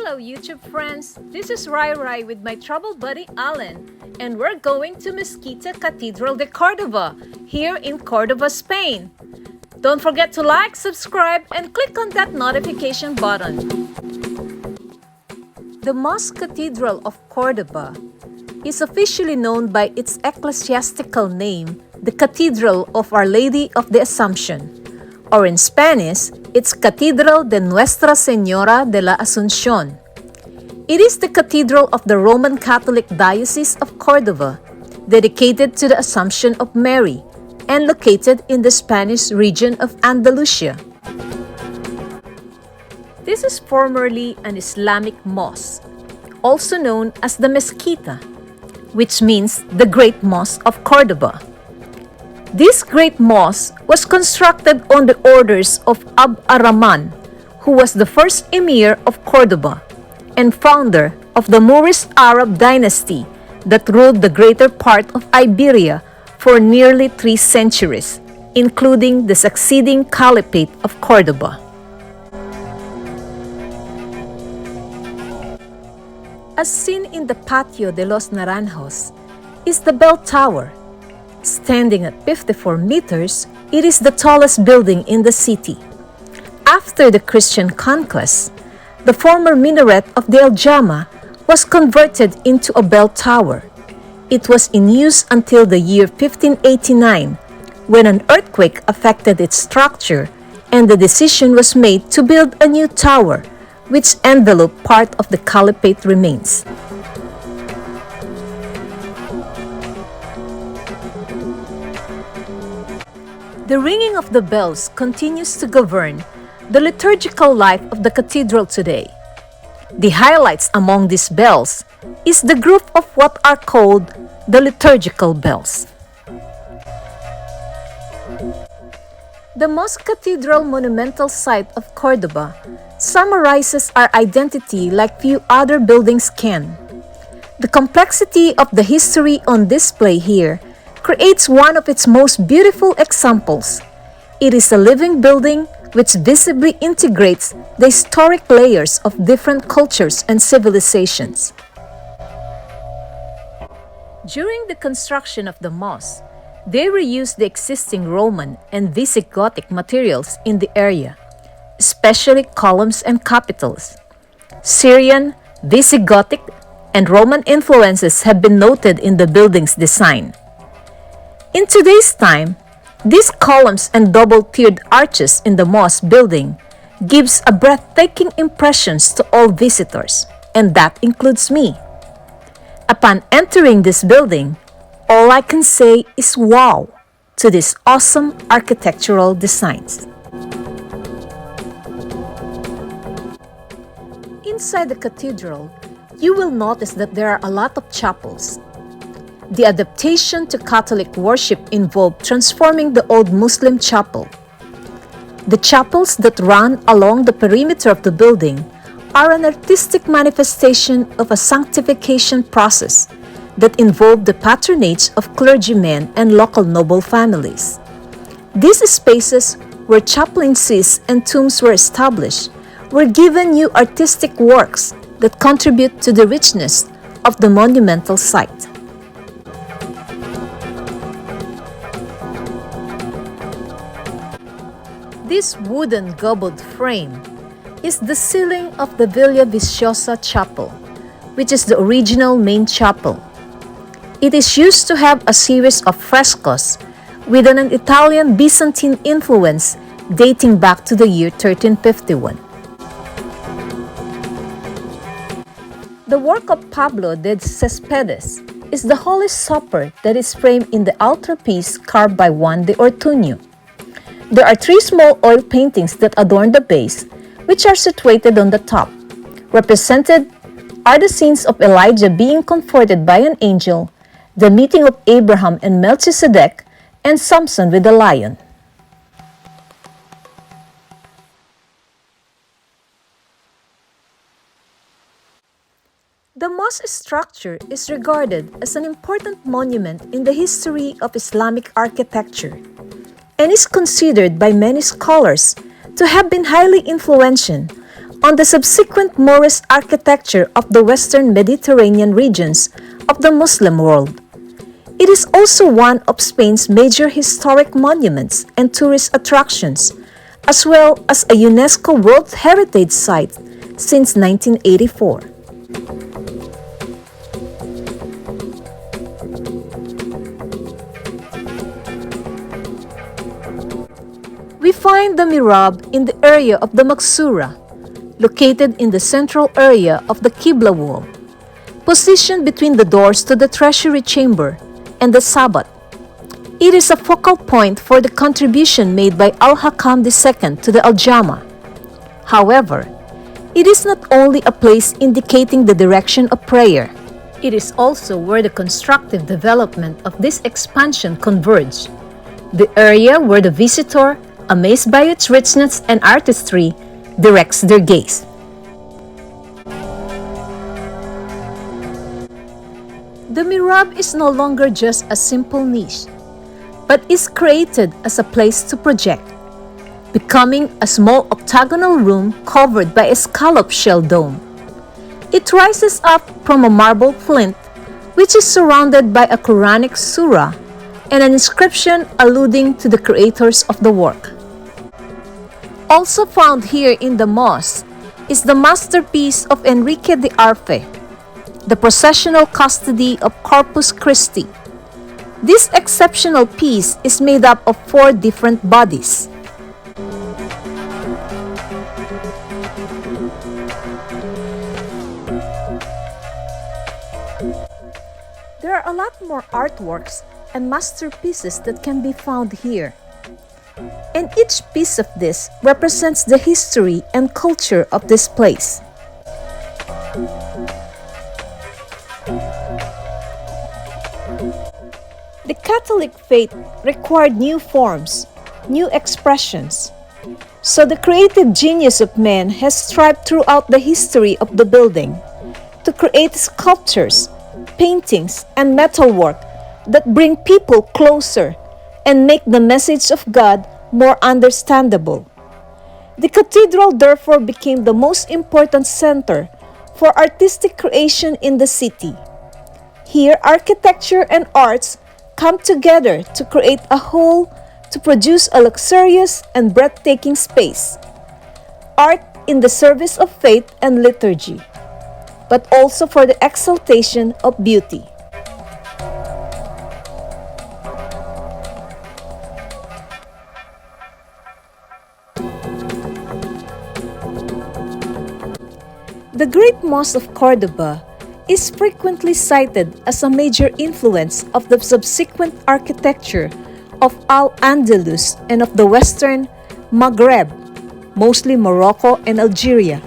Hello YouTube friends, this is Rai with my travel buddy Alan, and we're going to Mezquita-Cathedral de Cordoba, here in Cordoba, Spain. Don't forget to like, subscribe, and click on that notification button. The Mosque Cathedral of Cordoba is officially known by its ecclesiastical name, the Cathedral of Our Lady of the Assumption, or in Spanish, it's Cathedral de Nuestra Señora de la Asunción. It is the cathedral of the Roman Catholic Diocese of Cordoba, dedicated to the Assumption of Mary, and located in the Spanish region of Andalusia. This is formerly an Islamic mosque, also known as the Mezquita, which means the Great Mosque of Cordoba. This great mosque was constructed on the orders of Abd ar-Rahman, who was the first emir of Cordoba and founder of the Moorish Arab dynasty that ruled the greater part of Iberia for nearly 3 centuries, including the succeeding Caliphate of Cordoba. As seen in the Patio de los Naranjos is the bell tower. Standing at 54 meters, it is the tallest building in the city. After the Christian conquest, the former minaret of the Aljama was converted into a bell tower. It was in use until the year 1589, when an earthquake affected its structure and the decision was made to build a new tower, which enveloped part of the Caliphate remains. The ringing of the bells continues to govern the liturgical life of the cathedral today. The highlights among these bells is the group of what are called the Liturgical Bells. The Mosque Cathedral monumental site of Cordoba summarizes our identity like few other buildings can. The complexity of the history on display here creates one of its most beautiful examples. It is a living building which visibly integrates the historic layers of different cultures and civilizations. During the construction of the mosque, they reused the existing Roman and Visigothic materials in the area, especially columns and capitals. Syrian, Visigothic, and Roman influences have been noted in the building's design. In today's time, these columns and double-tiered arches in the mosque building gives a breathtaking impressions to all visitors, and that includes me. Upon entering this building, all I can say is wow to these awesome architectural designs. Inside the cathedral, you will notice that there are a lot of chapels. The adaptation to Catholic worship involved transforming the old Muslim chapel. The chapels that run along the perimeter of the building are an artistic manifestation of a sanctification process that involved the patronage of clergymen and local noble families. These spaces, where chaplaincies and tombs were established, were given new artistic works that contribute to the richness of the monumental site. This wooden gobbled frame is the ceiling of the Villa Viciosa Chapel, which is the original main chapel. It is used to have a series of frescoes with an Italian Byzantine influence dating back to the year 1351. The work of Pablo de Cespedes is the Holy Supper that is framed in the altarpiece carved by Juan de Ortuño. There are 3 small oil paintings that adorn the base, which are situated on the top. Represented are the scenes of Elijah being comforted by an angel, the meeting of Abraham and Melchizedek, and Samson with the lion. The mosque structure is regarded as an important monument in the history of Islamic architecture, and is considered by many scholars to have been highly influential on the subsequent Moorish architecture of the Western Mediterranean regions of the Muslim world. It is also one of Spain's major historic monuments and tourist attractions, as well as a UNESCO World Heritage Site since 1984. We find the mihrab in the area of the Maksura, located in the central area of the Qibla wall, positioned between the doors to the treasury chamber and the Sabbat. It is a focal point for the contribution made by Al-Hakam II to the Al-Jama. However, it is not only a place indicating the direction of prayer. It is also where the constructive development of this expansion converge, the area where the visitor, amazed by its richness and artistry, directs their gaze. The mihrab is no longer just a simple niche, but is created as a place to project, becoming a small octagonal room covered by a scallop shell dome. It rises up from a marble plinth, which is surrounded by a Quranic surah and an inscription alluding to the creators of the work. Also found here in the mosque is the masterpiece of Enrique de Arfe, the processional custody of Corpus Christi. This exceptional piece is made up of 4 different bodies. There are a lot more artworks and masterpieces that can be found here. And each piece of this represents the history and culture of this place. The Catholic faith required new forms, new expressions. So the creative genius of man has strived throughout the history of the building to create sculptures, paintings, and metalwork that bring people closer and make the message of God more understandable. The cathedral therefore became the most important center for artistic creation in the city. Here, architecture and arts come together to create a whole to produce a luxurious and breathtaking space. Art in the service of faith and liturgy, but also for the exaltation of beauty. The Great Mosque of Cordoba is frequently cited as a major influence of the subsequent architecture of Al-Andalus and of the Western Maghreb, mostly Morocco and Algeria,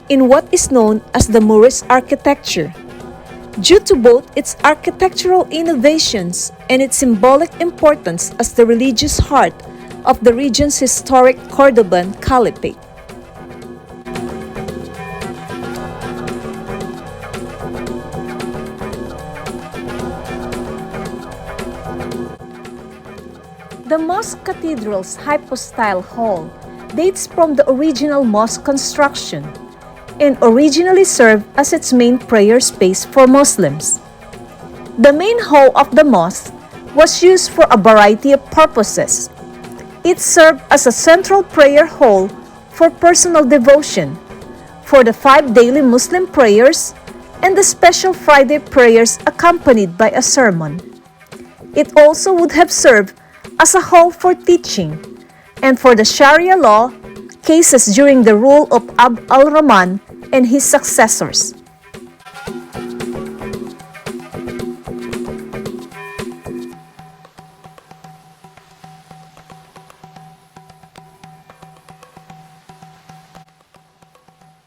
in what is known as the Moorish architecture, due to both its architectural innovations and its symbolic importance as the religious heart of the region's historic Cordoban Caliphate. The Mosque Cathedral's hypostyle hall dates from the original mosque construction and originally served as its main prayer space for Muslims. The main hall of the mosque was used for a variety of purposes. It served as a central prayer hall for personal devotion, for the 5 daily Muslim prayers, and the special Friday prayers accompanied by a sermon. It also would have served as a hall for teaching and for the Sharia law cases during the rule of Abd al-Rahman and his successors.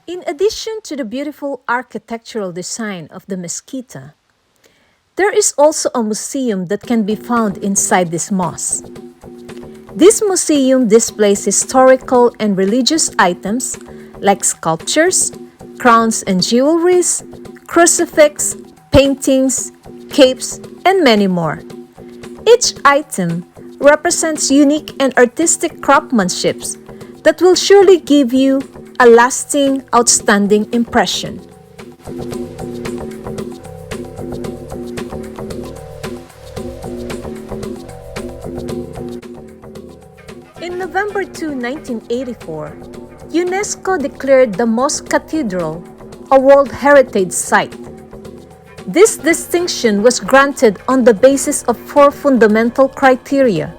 In addition to the beautiful architectural design of the Mezquita, there is also a museum that can be found inside this mosque. This museum displays historical and religious items like sculptures, crowns and jewelries, crucifix, paintings, capes, and many more. Each item represents unique and artistic craftsmanship that will surely give you a lasting, outstanding impression. In November 2, 1984, UNESCO declared the Mosque Cathedral a World Heritage Site. This distinction was granted on the basis of four fundamental criteria,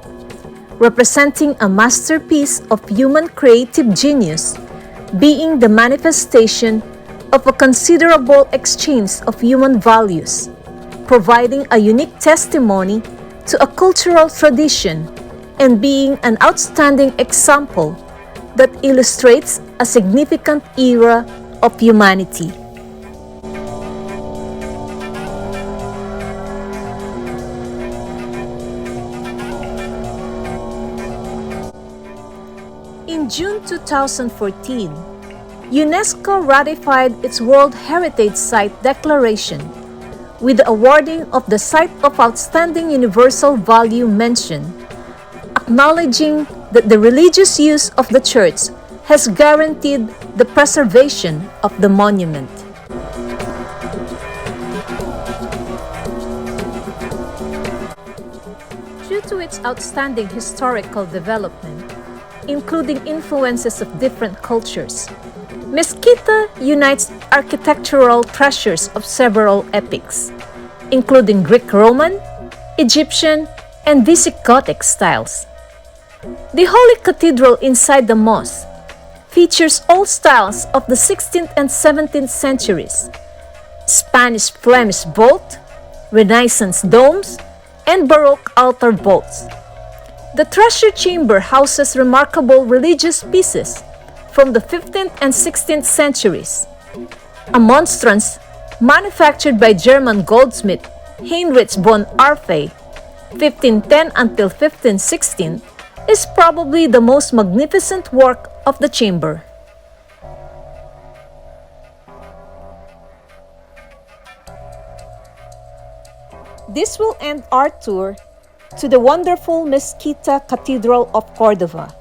representing a masterpiece of human creative genius, being the manifestation of a considerable exchange of human values, providing a unique testimony to a cultural tradition, and being an outstanding example that illustrates a significant era of humanity. In June 2014, UNESCO ratified its World Heritage Site Declaration with the awarding of the Site of Outstanding Universal Value mention, acknowledging that the religious use of the church has guaranteed the preservation of the monument. Due to its outstanding historical development, including influences of different cultures, Mezquita unites architectural treasures of several epochs, including Greek-Roman, Egyptian, and Visigothic styles. The Holy Cathedral inside the mosque features all styles of the 16th and 17th centuries, Spanish-Flemish vault, Renaissance domes, and Baroque altar vaults. The treasure chamber houses remarkable religious pieces from the 15th and 16th centuries. A monstrance manufactured by German goldsmith Heinrich von Arfe, 1510 until 1516, is probably the most magnificent work of the chamber. This will end our tour to the wonderful Mezquita-Cathedral of Cordoba.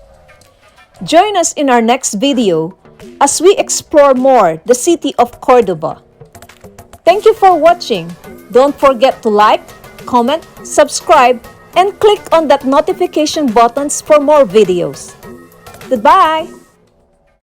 Join us in our next video as we explore more the city of Cordoba. Thank you for watching. Don't forget to like, comment, subscribe, and click on that notification buttons for more videos. Goodbye!